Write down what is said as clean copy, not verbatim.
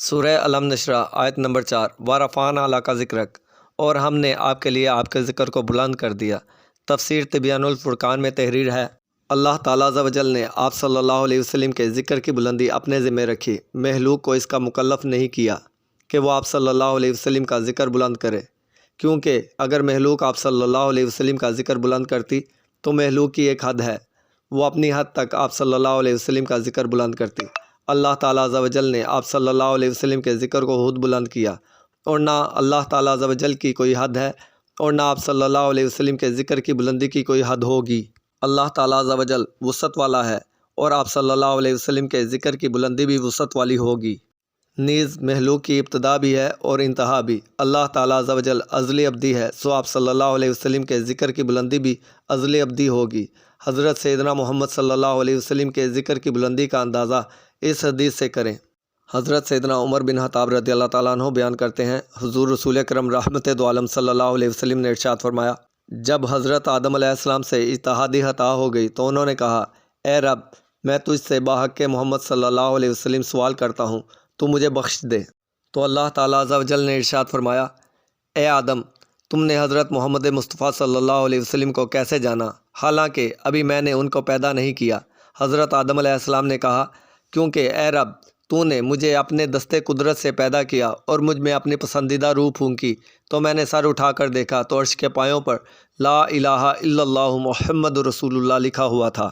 سورہ علم نشرہ آیت نمبر 4 وَرَفَعْنَا لَكَ ذِكْرَكَ، اور ہم نے آپ کے لیے آپ کے ذکر کو بلند کر دیا۔ تفسیر تبیان الفرقان میں تحریر ہے، اللہ تعالیٰ عز و جل نے آپ صلی اللہ علیہ وسلم کے ذکر کی بلندی اپنے ذمہ رکھی، مخلوق کو اس کا مکلف نہیں کیا کہ وہ آپ صلی اللہ علیہ وسلم کا ذکر بلند کرے، کیونکہ اگر مخلوق آپ صلی اللہ علیہ وسلم کا ذکر بلند کرتی تو مخلوق کی ایک حد ہے، وہ اپنی حد تک آپ صلی اللہ علیہ وسلم کا ذکر بلند کرتی۔ اللہ تعالیٰ عز و جل نے آپ صلی اللہ علیہ وسلم کے ذکر کو خود بلند کیا، اور نہ اللہ تعالیٰ عز و جل کی کوئی حد ہے اور نہ آپ صلی اللہ علیہ وسلم کے ذکر کی بلندی کی کوئی حد ہوگی۔ اللہ تعالیٰ عز و جل وسعت والا ہے اور آپ صلی اللہ علیہ وسلم کے ذکر کی بلندی بھی وسعت والی ہوگی۔ نیز مخلوق کی ابتدا بھی ہے اور انتہا بھی۔ اللہ تعالیٰ عز و جل ازلی ابدی ہے، سو آپ صلی اللہ علیہ وسلم کے ذکر کی بلندی بھی ازلی ابدی ہوگی۔ حضرت سیدنا محمد صلی اللہ علیہ وسلم کے ذکر کی بلندی کا اندازہ اس حدیث سے کریں۔ حضرت سیدنا عمر بن خطاب رضی اللہ تعالیٰ عنہ بیان کرتے ہیں، حضور رسول اکرم رحمت دو عالم صلی اللہ علیہ وسلم نے ارشاد فرمایا، جب حضرت آدم علیہ السلام سے اجتہادی خطا ہو گئی تو انہوں نے کہا، اے رب، میں تجھ سے باحق محمد صلی اللہ علیہ وسلم سوال کرتا ہوں، تو مجھے بخش دے۔ تو اللہ تعالیٰ عز و جل نے ارشاد فرمایا، اے آدم، تم نے حضرت محمد مصطفیٰ صلی اللہ علیہ وسلم کو کیسے جانا، حالانکہ ابھی میں نے ان کو پیدا نہیں کیا۔ حضرت آدم علیہ السلام نے کہا، کیونکہ اے رب، تو نے مجھے اپنے دستے قدرت سے پیدا کیا اور مجھ میں اپنی پسندیدہ روح پھونکی، تو میں نے سر اٹھا کر دیکھا تو عرش کے پایوں پر لا الہ الا اللہ محمد رسول اللہ لکھا ہوا تھا۔